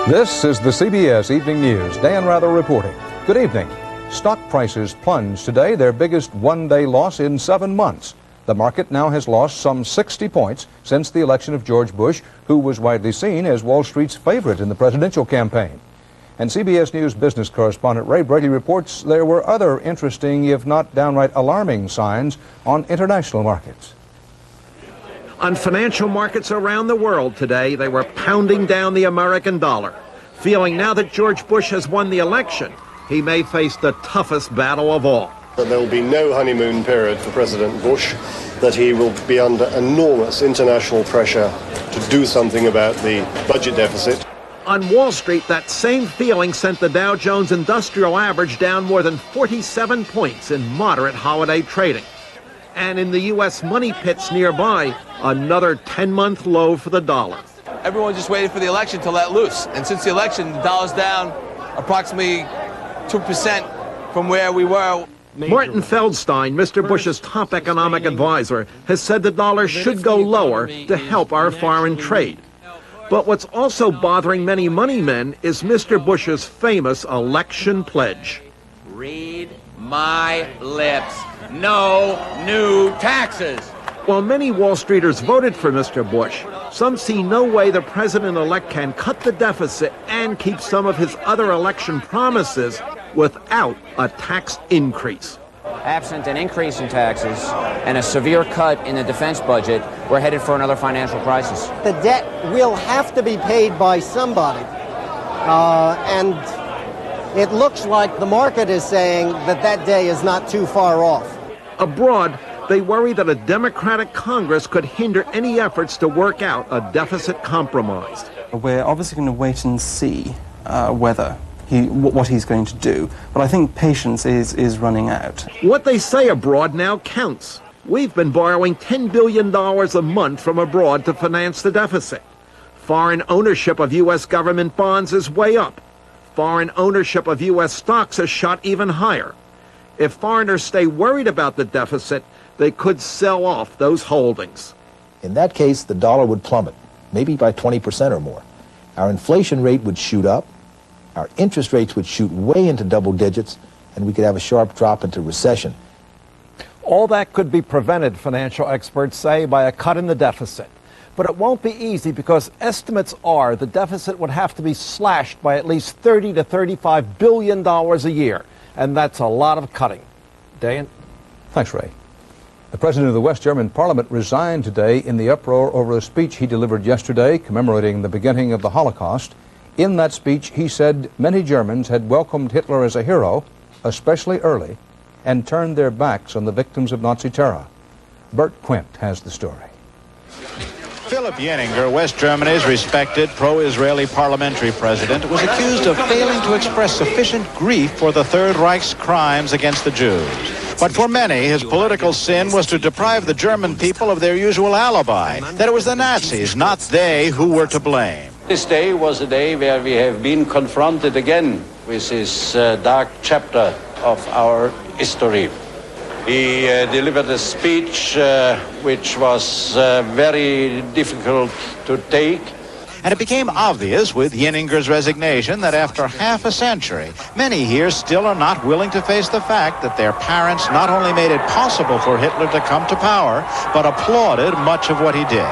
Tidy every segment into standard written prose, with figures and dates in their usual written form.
This is the CBS Evening News. Dan Rather reporting. Good evening. Stock prices plunged today, their biggest one-day loss in 7 months. The market now has lost some 60 points since the election of George Bush, who was widely seen as Wall Street's favorite in the presidential campaign. And CBS News business correspondent Ray Brady reports there were other interesting, if not downright alarming, signs on international markets. On financial markets around the world today, they were pounding down the American dollar, feeling now that George Bush has won the election, he may face the toughest battle of all. There will be no honeymoon period for President Bush, that he will be under enormous international pressure to do something about the budget deficit. On Wall Street, that same feeling sent the Dow Jones Industrial Average down more than 47 points in moderate holiday trading. And in the U.S. money pits nearby, another 10-month low for the dollar. Everyone just waited for the election to let loose. And since the election, the dollar's down approximately 2% from where we were. Martin Feldstein, Mr. Bush's top economic advisor, has said the dollar should go lower to help our foreign trade. But what's also bothering many money men is Mr. Bush's famous election pledge. Read my lips. No new taxes. While many Wall Streeters voted for Mr. Bush, some see no way the president-elect can cut the deficit and keep some of his other election promises without a tax increase. Absent an increase in taxes and a severe cut in the defense budget, we're headed for another financial crisis. The debt will have to be paid by somebody, and it looks like the market is saying that that day is not too far off. Abroad, they worry that a Democratic Congress could hinder any efforts to work out a deficit compromise. We're obviously going to wait and see what he's going to do, but I think patience is running out. What they say abroad now counts. We've been borrowing $10 billion a month from abroad to finance the deficit. Foreign ownership of U.S. government bonds is way up. Foreign ownership of U.S. stocks has shot even higher. If foreigners stay worried about the deficit, they could sell off those holdings. In that case, the dollar would plummet, maybe by 20% or more. Our inflation rate would shoot up, our interest rates would shoot way into double digits, and we could have a sharp drop into recession. All that could be prevented, financial experts say, by a cut in the deficit. But it won't be easy because estimates are the deficit would have to be slashed by at least $30 to $35 billion a year. And that's a lot of cutting. Dan? Thanks, Ray. The president of the West German parliament resigned today in the uproar over a speech he delivered yesterday commemorating the beginning of the Holocaust. In that speech, he said many Germans had welcomed Hitler as a hero, especially early, and turned their backs on the victims of Nazi terror. Bert Quint has the story. Philip Yenninger, West Germany's respected pro-Israeli parliamentary president, was accused of failing to express sufficient grief for the Third Reich's crimes against the Jews. But for many, his political sin was to deprive the German people of their usual alibi, that it was the Nazis, not they, who were to blame. This day was a day where we have been confronted again with this dark chapter of our history. He delivered a speech which was very difficult to take. And it became obvious with Yenninger's resignation that after half a century, many here still are not willing to face the fact that their parents not only made it possible for Hitler to come to power, but applauded much of what he did.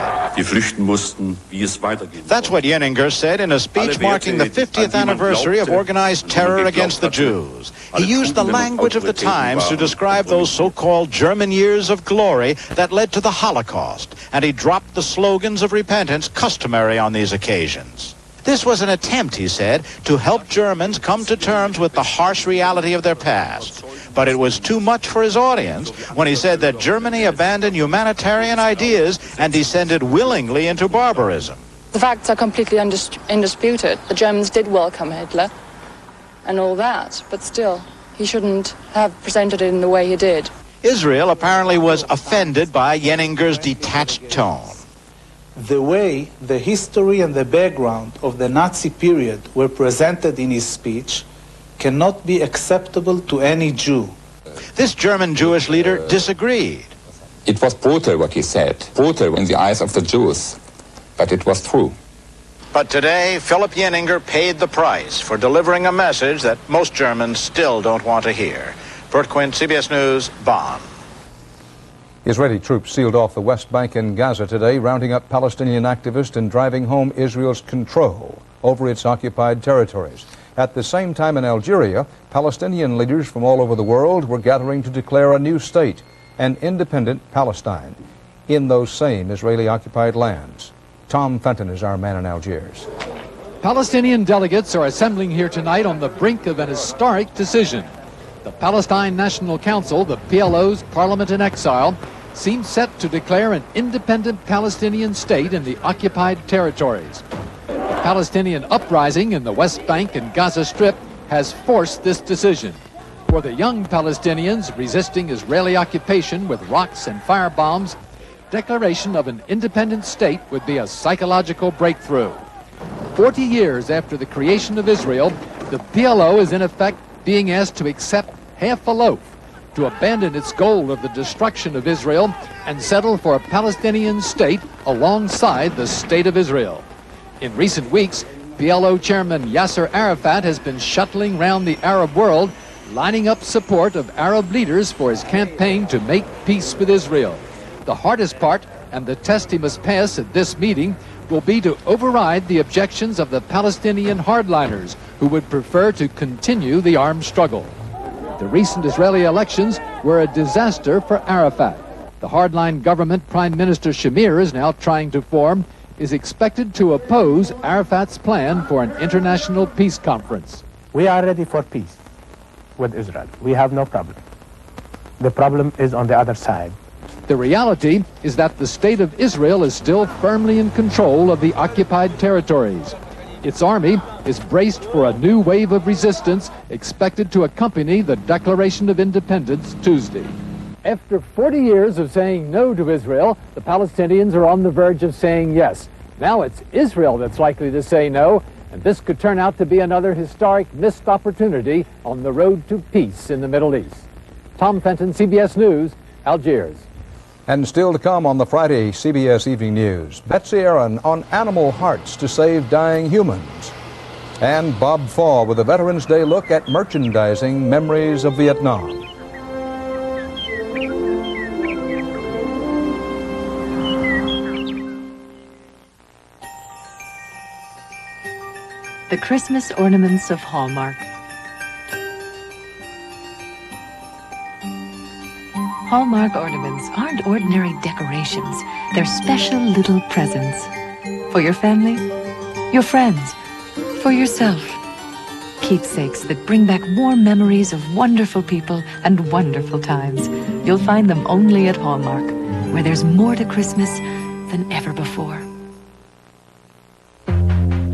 That's what Yenninger said in a speech marking the 50th anniversary of organized terror against the Jews. He used the language of the times to describe those so-called German years of glory that led to the Holocaust, and he dropped the slogans of repentance customary on these occasions. This was an attempt, he said, to help Germans come to terms with the harsh reality of their past. But it was too much for his audience when he said that Germany abandoned humanitarian ideas and descended willingly into barbarism. The facts are completely undisputed. The Germans did welcome Hitler and all that, but still, he shouldn't have presented it in the way he did. Israel apparently was offended by Yenninger's detached tone. The way the history and the background of the Nazi period were presented in his speech cannot be acceptable to any Jew. This German Jewish leader disagreed. It was brutal what he said, brutal in the eyes of the Jews, but it was true. But today, Philip Yenninger paid the price for delivering a message that most Germans still don't want to hear. Bert Quint, CBS News, Bonn. Israeli troops sealed off the West Bank and Gaza today, rounding up Palestinian activists and driving home Israel's control over its occupied territories. At the same time in Algeria, Palestinian leaders from all over the world were gathering to declare a new state, an independent Palestine, in those same Israeli-occupied lands. Tom Fenton is our man in Algiers. Palestinian delegates are assembling here tonight on the brink of an historic decision. The Palestine National Council, the PLO's parliament in exile, seems set to declare an independent Palestinian state in the occupied territories. The Palestinian uprising in the West Bank and Gaza Strip has forced this decision. For the young Palestinians resisting Israeli occupation with rocks and firebombs, declaration of an independent state would be a psychological breakthrough. 40 years after the creation of Israel, the PLO is in effect being asked to accept half a loaf, to abandon its goal of the destruction of Israel and settle for a Palestinian state alongside the State of Israel. In recent weeks, PLO chairman Yasser Arafat has been shuttling around the Arab world, lining up support of Arab leaders for his campaign to make peace with Israel. The hardest part, and the test he must pass at this meeting, will be to override the objections of the Palestinian hardliners who would prefer to continue the armed struggle. The recent Israeli elections were a disaster for Arafat. The hardline government Prime Minister Shamir is now trying to form is expected to oppose Arafat's plan for an international peace conference. We are ready for peace with Israel. We have no problem. The problem is on the other side. The reality is that the State of Israel is still firmly in control of the occupied territories. Its army is braced for a new wave of resistance expected to accompany the Declaration of Independence Tuesday. After 40 years of saying no to Israel, the Palestinians are on the verge of saying yes. Now it's Israel that's likely to say no, and this could turn out to be another historic missed opportunity on the road to peace in the Middle East. Tom Fenton, CBS News, Algiers. And still to come on the Friday CBS Evening News, Betsy Aaron on animal hearts to save dying humans. And Bob Faw with a Veterans Day look at merchandising memories of Vietnam. The Christmas ornaments of Hallmark. Hallmark ornaments aren't ordinary decorations. They're special little presents. For your family, your friends, for yourself. Keepsakes that bring back warm memories of wonderful people and wonderful times. You'll find them only at Hallmark, where there's more to Christmas than ever before.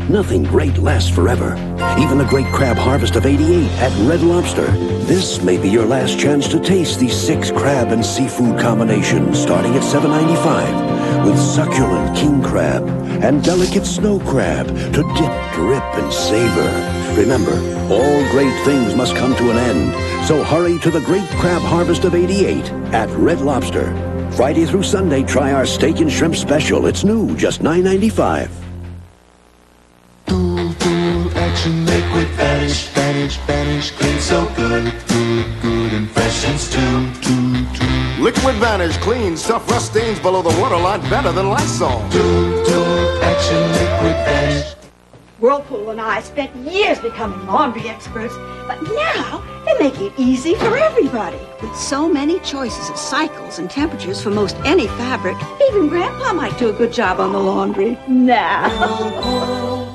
Nothing great lasts forever. Even the great crab harvest of '88 at Red Lobster. This may be your last chance to taste these 6 crab and seafood combinations starting at $7.95 with succulent king crab and delicate snow crab to dip, drip, and savor. Remember, all great things must come to an end. So hurry to the great crab harvest of '88 at Red Lobster. Friday through Sunday, try our steak and shrimp special. It's new, just $9.95. Action liquid vanish, vanish, vanish, clean so good, good, and freshens too. Liquid Vanish cleans tough rust stains below the waterline better than Lysol. Action liquid vanish. Whirlpool and I spent years becoming laundry experts, but now they make it easy for everybody. With so many choices of cycles and temperatures for most any fabric, even Grandpa might do a good job on the laundry. Nah.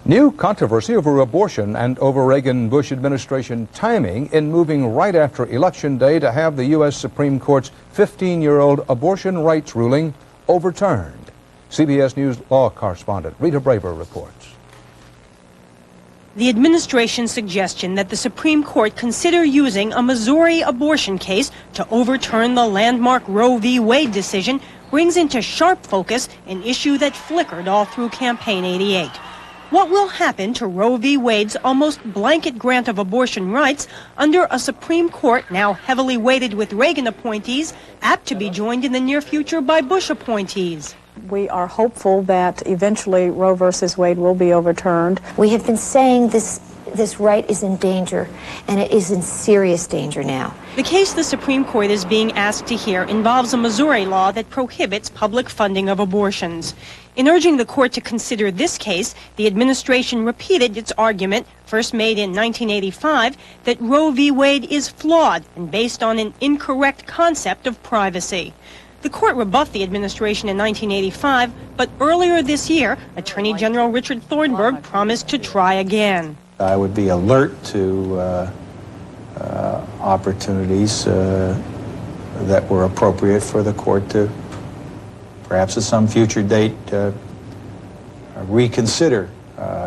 New controversy over abortion and over Reagan-Bush administration timing in moving right after Election Day to have the U.S. Supreme Court's 15-year-old abortion rights ruling overturned. CBS News law correspondent Rita Braver reports. The administration's suggestion that the Supreme Court consider using a Missouri abortion case to overturn the landmark Roe v. Wade decision brings into sharp focus an issue that flickered all through Campaign '88. What will happen to Roe v. Wade's almost blanket grant of abortion rights under a Supreme Court now heavily weighted with Reagan appointees, apt to be joined in the near future by Bush appointees? We are hopeful that eventually Roe versus Wade will be overturned. We have been saying this right is in danger, and it is in serious danger now. The case the Supreme Court is being asked to hear involves a Missouri law that prohibits public funding of abortions. In urging the court to consider this case, the administration repeated its argument, first made in 1985, that Roe v. Wade is flawed and based on an incorrect concept of privacy. The court rebuffed the administration in 1985, but earlier this year, Attorney General Richard Thornburgh promised to try again. I would be alert to opportunities that were appropriate for the court to, perhaps at some future date, reconsider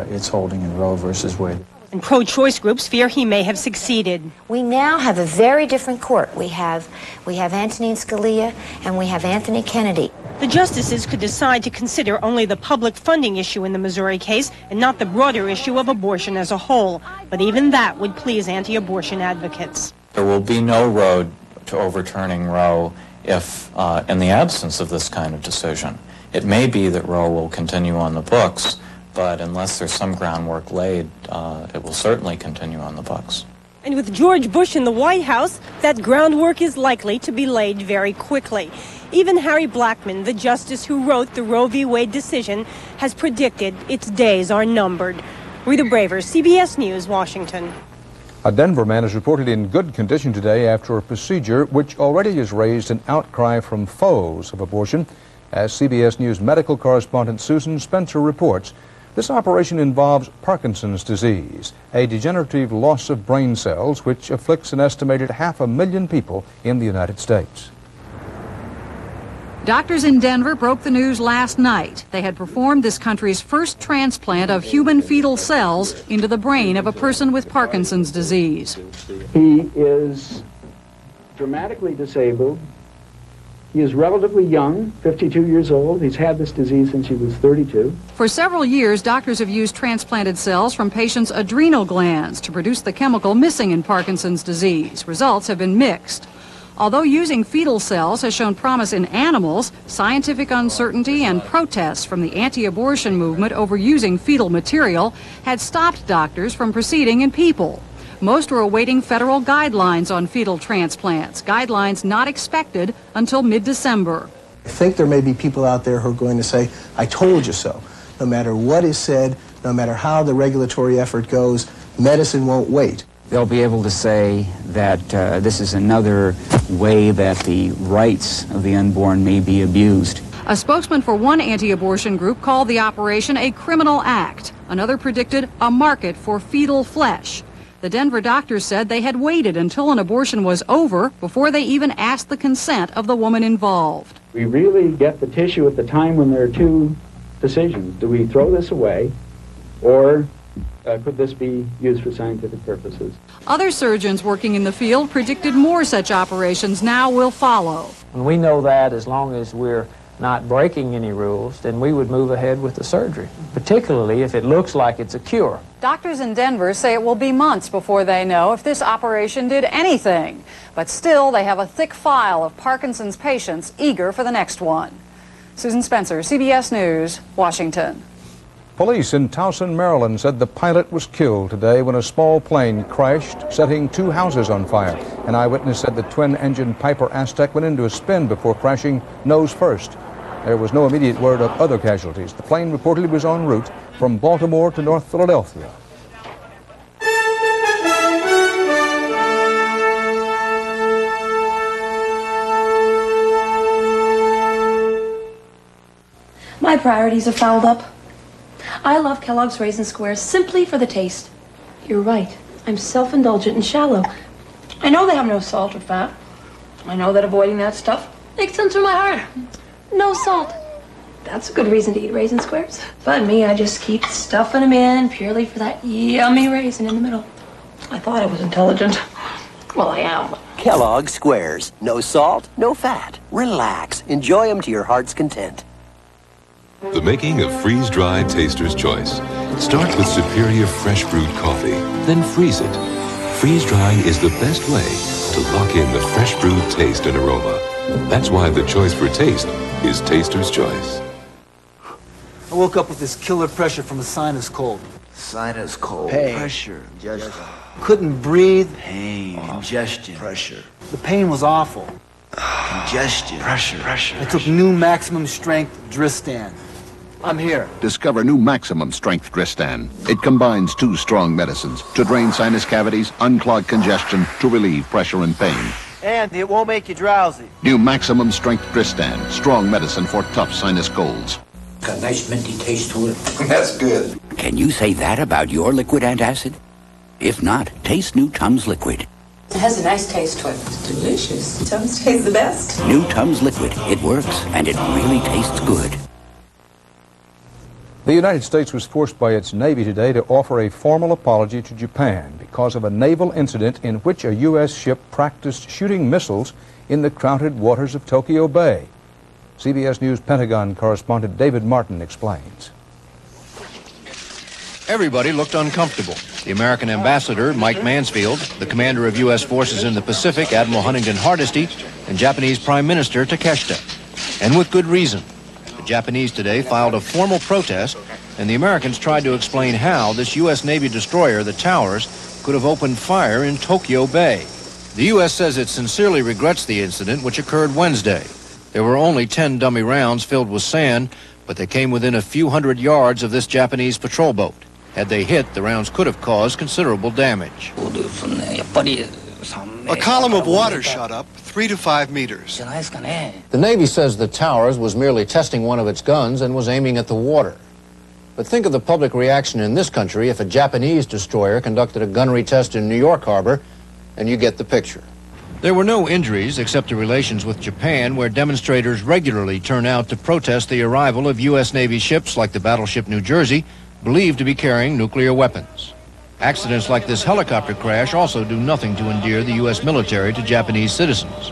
its holding in Roe versus Wade. And pro-choice groups fear he may have succeeded. We now have a very different court. We have Antonin Scalia and we have Anthony Kennedy. The justices could decide to consider only the public funding issue in the Missouri case and not the broader issue of abortion as a whole. But even that would please anti-abortion advocates. There will be no road to overturning Roe if, in the absence of this kind of decision. It may be that Roe will continue on the books, but unless there's some groundwork laid, it will certainly continue on the books. And with George Bush in the White House, that groundwork is likely to be laid very quickly. Even Harry Blackmun, the justice who wrote the Roe v. Wade decision, has predicted its days are numbered. Rita Braver, CBS News, Washington. A Denver man is reported in good condition today after a procedure which already has raised an outcry from foes of abortion. As CBS News medical correspondent Susan Spencer reports, this operation involves Parkinson's disease, a degenerative loss of brain cells which afflicts an estimated 500,000 people in the United States. Doctors in Denver broke the news last night. They had performed this country's first transplant of human fetal cells into the brain of a person with Parkinson's disease. He is dramatically disabled. He is relatively young, 52 years old. He's had this disease since he was 32. For several years, doctors have used transplanted cells from patients' adrenal glands to produce the chemical missing in Parkinson's disease. Results have been mixed. Although using fetal cells has shown promise in animals, scientific uncertainty and protests from the anti-abortion movement over using fetal material had stopped doctors from proceeding in people. Most are awaiting federal guidelines on fetal transplants, guidelines not expected until mid-December. I think there may be people out there who are going to say, I told you so. No matter what is said, no matter how the regulatory effort goes, medicine won't wait. They'll be able to say that this is another way that the rights of the unborn may be abused. A spokesman for one anti-abortion group called the operation a criminal act. Another predicted a market for fetal flesh. The Denver doctors said they had waited until an abortion was over before they even asked the consent of the woman involved. We really get the tissue at the time when there are two decisions. Do we throw this away, or could this be used for scientific purposes? Other surgeons working in the field predicted more such operations now will follow. And we know that as long as we're not breaking any rules, then we would move ahead with the surgery, particularly if it looks like it's a cure. Doctors in Denver say it will be months before they know if this operation did anything. But still, they have a thick file of Parkinson's patients eager for the next one. Susan Spencer, CBS News, Washington. Police in Towson, Maryland said the pilot was killed today when a small plane crashed, setting 2 houses on fire. An eyewitness said the twin-engine Piper Aztec went into a spin before crashing nose first. There was no immediate word of other casualties. The plane reportedly was en route from Baltimore to North Philadelphia. My priorities are fouled up. I love Kellogg's Raisin Squares simply for the taste. You're right. I'm self-indulgent and shallow. I know they have no salt or fat. I know that avoiding that stuff makes sense for my heart. No salt. That's a good reason to eat Raisin Squares. But me, I just keep stuffing them in purely for that yummy raisin in the middle. I thought I was intelligent. Well, I am. Kellogg's Squares. No salt, no fat. Relax. Enjoy them to your heart's content. The making of freeze-dried Taster's Choice. Start with superior fresh brewed coffee, then freeze it. Freeze-drying is the best way to lock in the fresh brewed taste and aroma. That's why the choice for taste is Taster's Choice. I woke up with this killer pressure from a sinus cold. Sinus cold. Pain. Pressure. Congestion. Couldn't breathe. Pain. Congestion. Pressure. The pain was awful. Congestion. Pressure. I took new maximum strength Dristan. I'm here. Discover new maximum strength Dristan. It combines 2 strong medicines to drain sinus cavities, unclog congestion, to relieve pressure and pain. And it won't make you drowsy. New maximum strength Dristan. Strong medicine for tough sinus colds. Got a nice minty taste to it. That's good. Can you say that about your liquid antacid? If not, taste new Tums Liquid. It has a nice taste to it. It's delicious. Tums tastes the best. New Tums Liquid. It works, and it really tastes good. The United States was forced by its Navy today to offer a formal apology to Japan because of a naval incident in which a U.S. ship practiced shooting missiles in the crowded waters of Tokyo Bay. CBS News Pentagon correspondent David Martin explains. Everybody looked uncomfortable. The American ambassador, Mike Mansfield, the commander of U.S. forces in the Pacific, Admiral Huntington Hardesty, and Japanese Prime Minister Takeshita. And with good reason. The Japanese today filed a formal protest, and the Americans tried to explain how this U.S. Navy destroyer, the Towers, could have opened fire in Tokyo Bay. The U.S. says it sincerely regrets the incident, which occurred Wednesday. There were only 10 dummy rounds filled with sand, but they came within a few hundred yards of this Japanese patrol boat. Had they hit, the rounds could have caused considerable damage. A column of water shot up 3 to 5 meters. The Navy says the Towers was merely testing one of its guns and was aiming at the water. But think of the public reaction in this country if a Japanese destroyer conducted a gunnery test in New York Harbor, and you get the picture. There were no injuries except to relations with Japan, where demonstrators regularly turn out to protest the arrival of U.S. Navy ships like the battleship New Jersey, believed to be carrying nuclear weapons. Accidents like this helicopter crash also do nothing to endear the U.S. military to Japanese citizens.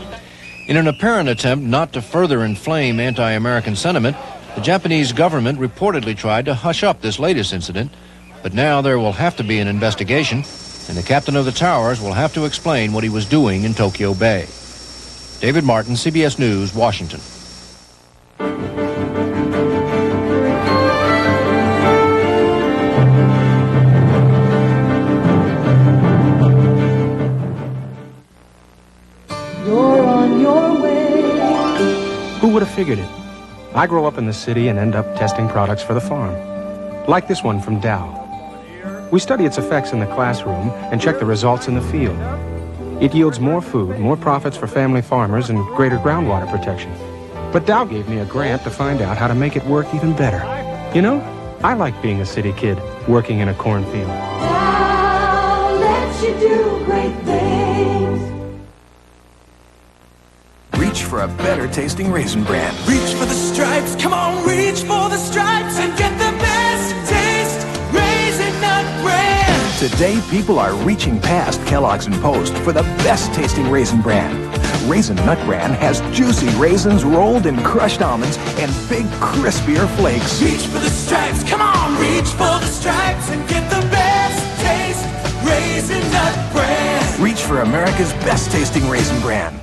In an apparent attempt not to further inflame anti-American sentiment, the Japanese government reportedly tried to hush up this latest incident, but now there will have to be an investigation, and the captain of the Towers will have to explain what he was doing in Tokyo Bay. David Martin, CBS News, Washington. Who would have figured it? I grow up in the city and end up testing products for the farm. Like this one from Dow. We study its effects in the classroom and check the results in the field. It yields more food, more profits for family farmers, and greater groundwater protection. But Dow gave me a grant to find out how to make it work even better. You know, I like being a city kid working in a cornfield. Dow lets you do great things. Reach for a better tasting Raisin Bran. Reach for the stripes, come on, reach for the stripes and get the best taste, Raisin Nut Bran. Today, people are reaching past Kellogg's and Post for the best tasting Raisin Bran. Raisin Nut Bran has juicy raisins rolled in crushed almonds and big, crispier flakes. Reach for the stripes, come on, reach for the stripes and get the best taste, Raisin Nut Bran. Reach for America's best tasting Raisin Bran.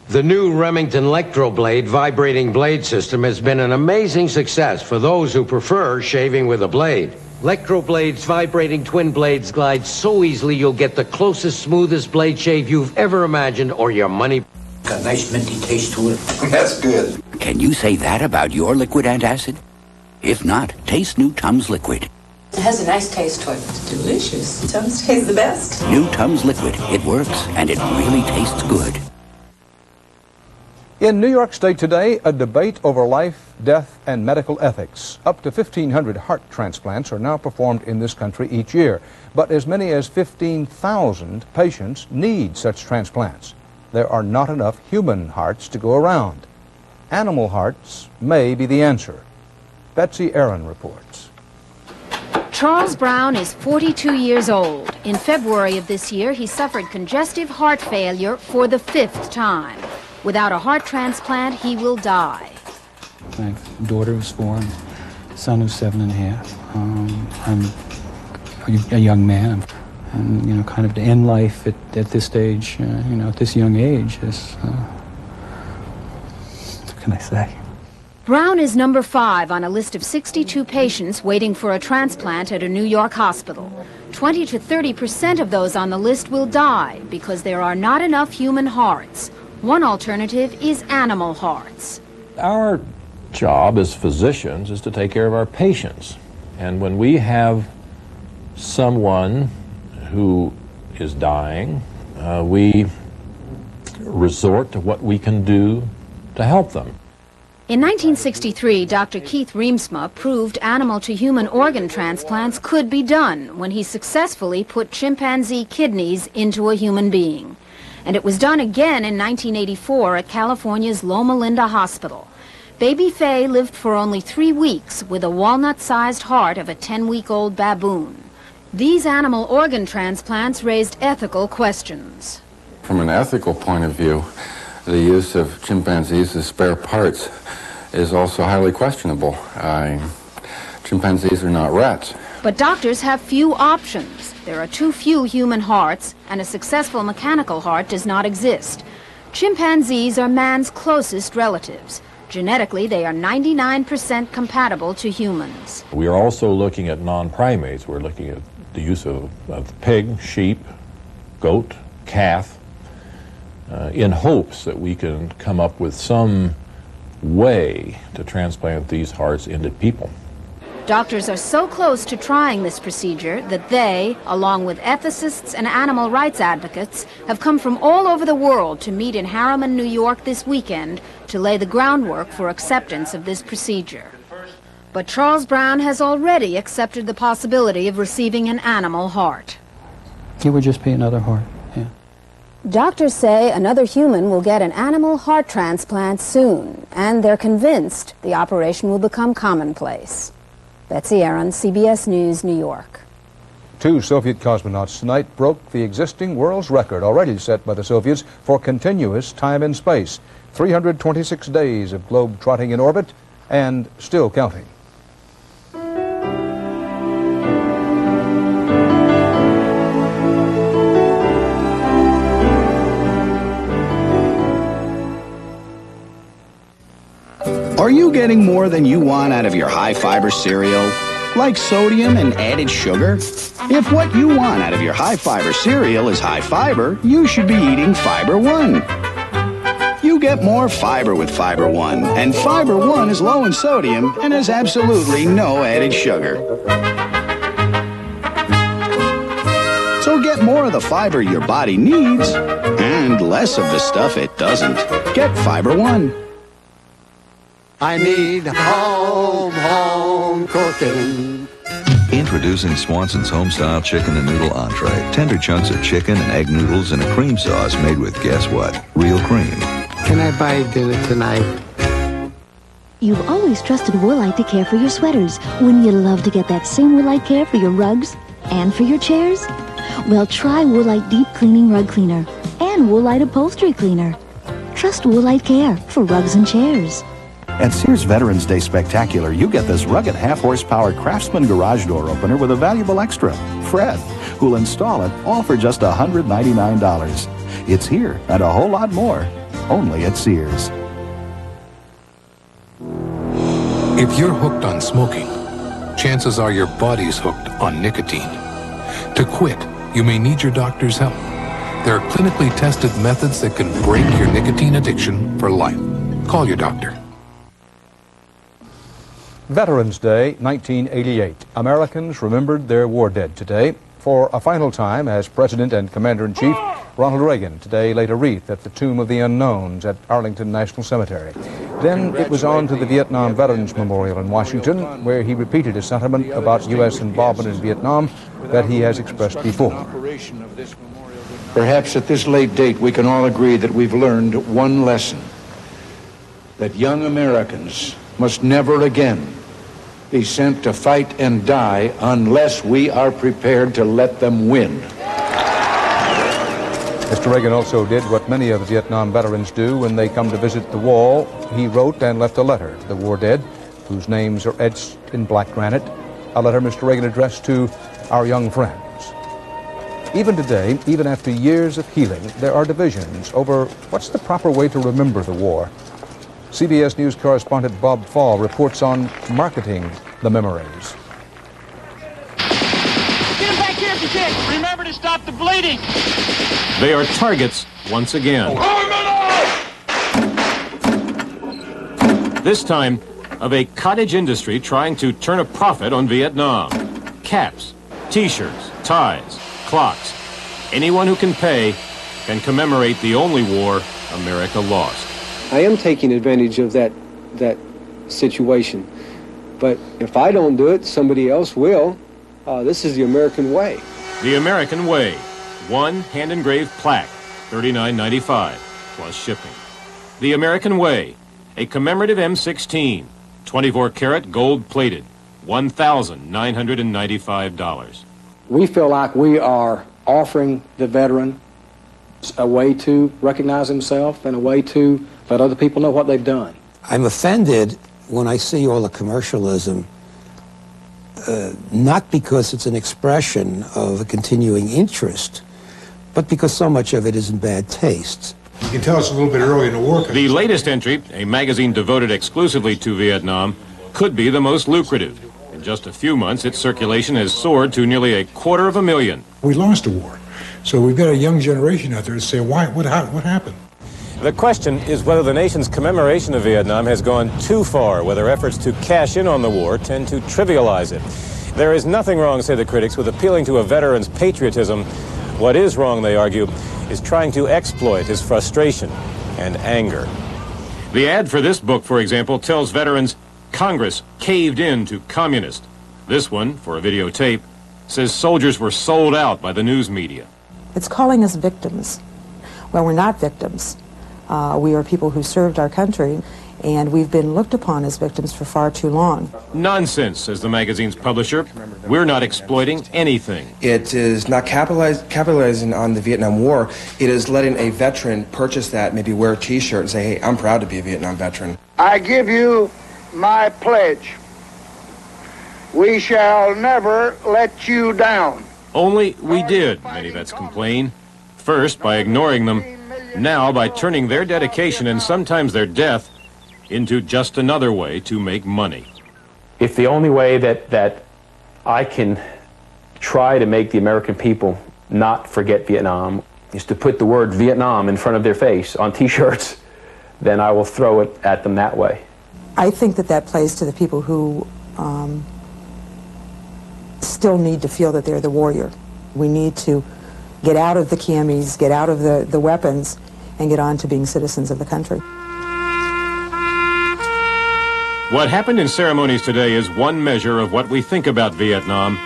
The new Remington Electroblade vibrating blade system has been an amazing success for those who prefer shaving with a blade. Electroblade's vibrating twin blades glide so easily you'll get the closest, smoothest blade shave you've ever imagined, or your money. Got a nice minty taste to it. That's good. Can you say that about your liquid antacid? If not, taste new Tums Liquid. It has a nice taste to it. It's delicious. Tums tastes the best. New Tums Liquid. It works, and it really tastes good. In New York State today, a debate over life, death, and medical ethics. Up to 1,500 heart transplants are now performed in this country each year, but as many as 15,000 patients need such transplants. There are not enough human hearts to go around. Animal hearts may be the answer. Betsy Aaron reports. Charles Brown is 42 years old. In February of this year, he suffered congestive heart failure for the 5th time. Without a heart transplant, he will die. My daughter was 4, son who's 7.5. I'm a young man, and you know, kind of to end life at this stage, you know, at this young age is. What can I say? Brown is number 5 on a list of 62 patients waiting for a transplant at a New York hospital. 20 to 30% of those on the list will die because there are not enough human hearts. One alternative is animal hearts. Our job as physicians is to take care of our patients. And when we have someone who is dying, we resort to what we can do to help them. In 1963, Dr. Keith Reemsma proved animal-to-human organ transplants could be done when he successfully put chimpanzee kidneys into a human being. And it was done again in 1984 at California's Loma Linda Hospital. Baby Faye lived for only 3 weeks with a walnut-sized heart of a 10-week-old baboon. These animal organ transplants raised ethical questions. From an ethical point of view, the use of chimpanzees as spare parts is also highly questionable. Chimpanzees are not rats. But doctors have few options. There are too few human hearts, and a successful mechanical heart does not exist. Chimpanzees are man's closest relatives. Genetically, they are 99% compatible to humans. We are also looking at non-primates. We're looking at the use of pig, sheep, goat, calf, in hopes that we can come up with some way to transplant these hearts into people. Doctors are so close to trying this procedure that they, along with ethicists and animal rights advocates, have come from all over the world to meet in Harriman, New York this weekend to lay the groundwork for acceptance of this procedure. But Charles Brown has already accepted the possibility of receiving an animal heart. It would just be another heart, yeah. Doctors say another human will get an animal heart transplant soon, and they're convinced the operation will become commonplace. Betsy Aaron, CBS News, New York. 2 Soviet cosmonauts tonight broke the existing world's record already set by the Soviets for continuous time in space. 326 days of globe-trotting in orbit and still counting. Are you getting more than you want out of your high-fiber cereal? Like sodium and added sugar? If what you want out of your high-fiber cereal is high fiber, you should be eating Fiber One. You get more fiber with Fiber One, and Fiber One is low in sodium and has absolutely no added sugar. So get more of the fiber your body needs and less of the stuff it doesn't. Get Fiber One. I need home cooking. Introducing Swanson's Homestyle Chicken and Noodle Entree. Tender chunks of chicken and egg noodles in a cream sauce made with, guess what? Real cream. Can I buy dinner tonight? You've always trusted Woolite to care for your sweaters. Wouldn't you love to get that same Woolite care for your rugs and for your chairs? Well, try Woolite Deep Cleaning Rug Cleaner and Woolite Upholstery Cleaner. Trust Woolite care for rugs and chairs. At Sears Veterans Day Spectacular, you get this rugged half-horsepower Craftsman garage door opener with a valuable extra, Fred, who'll install it all for just $199. It's here and a whole lot more, only at Sears. If you're hooked on smoking, chances are your body's hooked on nicotine. To quit, you may need your doctor's help. There are clinically tested methods that can break your nicotine addiction for life. Call your doctor. Veterans Day, 1988. Americans remembered their war dead today. For a final time, as President and Commander-in-Chief, Ronald Reagan today laid a wreath at the Tomb of the Unknowns at Arlington National Cemetery. Then it was on to the Vietnam Veterans Memorial in Washington, where he repeated a sentiment about U.S. involvement in Vietnam that he has expressed before. Perhaps at this late date we can all agree that we've learned one lesson, that young Americans must never again be sent to fight and die unless we are prepared to let them win. Mr. Reagan also did what many of Vietnam veterans do when they come to visit the wall. He wrote and left a letter to the war dead, whose names are etched in black granite, a letter Mr. Reagan addressed to our young friends. Even today, even after years of healing, there are divisions over what's the proper way to remember the war. CBS News correspondent Bob Fall reports on marketing the memories. Get him back here if you can. Remember to stop the bleeding. They are targets once again. This time of a cottage industry trying to turn a profit on Vietnam. Caps, T-shirts, ties, clocks. Anyone who can pay can commemorate the only war America lost. I am taking advantage of that situation. But if I don't do it, somebody else will. This is the American way. The American Way. One hand-engraved plaque, $39.95, plus shipping. The American Way. A commemorative M16, 24-karat gold-plated, $1,995. We feel like we are offering the veteran a way to recognize himself and a way to let other people know what they've done. I'm offended when I see all the commercialism, not because it's an expression of a continuing interest, but because so much of it is in bad taste. You can tell us a little bit early in the war. The latest entry, a magazine devoted exclusively to Vietnam, could be the most lucrative. In just a few months, its circulation has soared to nearly 250,000. We lost the war. So we've got a young generation out there to say, why? What happened? The question is whether the nation's commemoration of Vietnam has gone too far, whether efforts to cash in on the war tend to trivialize it. There is nothing wrong, say the critics, with appealing to a veteran's patriotism. What is wrong, they argue, is trying to exploit his frustration and anger. The ad for this book, for example, tells veterans Congress caved in to communists. This one, for a videotape, says soldiers were sold out by the news media. It's calling us victims. Well, we're not victims. We are people who served our country, and we've been looked upon as victims for far too long. Nonsense, says the magazine's publisher. We're not exploiting anything. It is not capitalizing on the Vietnam War. It is letting a veteran purchase that, maybe wear a T-shirt and say, hey, I'm proud to be a Vietnam veteran. I give you my pledge. We shall never let you down. Only we did, many vets complain. First, by ignoring them. Now, by turning their dedication and sometimes their death into just another way to make money. If the only way that I can try to make the American people not forget Vietnam is to put the word Vietnam in front of their face on T-shirts, then I will throw it at them that way. I think that plays to the people who still need to feel that they're the warrior. We need to get out of the camis, get out of the weapons, and get on to being citizens of the country. What happened in ceremonies today is one measure of what we think about Vietnam.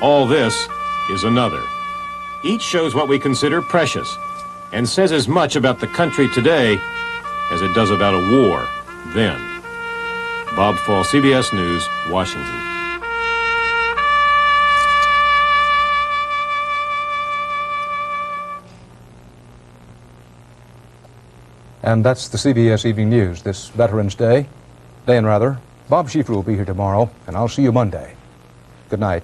All this is another. Each shows what we consider precious and says as much about the country today as it does about a war then. Bob Fall, CBS News, Washington. And that's the CBS Evening News this Veterans Day. Dan Rather, Bob Schieffer will be here tomorrow, and I'll see you Monday. Good night.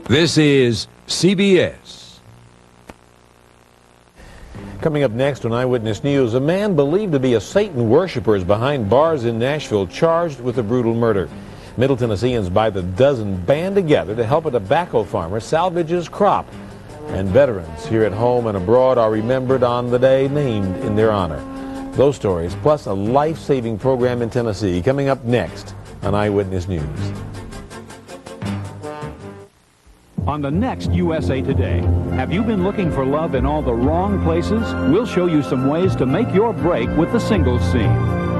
This is CBS. Coming up next on Eyewitness News, a man believed to be a Satan worshiper is behind bars in Nashville, charged with a brutal murder. Middle Tennesseans by the dozen band together to help a tobacco farmer salvage his crop. And veterans here at home and abroad are remembered on the day named in their honor. Those stories, plus a life-saving program in Tennessee, coming up next on Eyewitness News. On the next USA Today, have you been looking for love in all the wrong places? We'll show you some ways to make your break with the singles scene.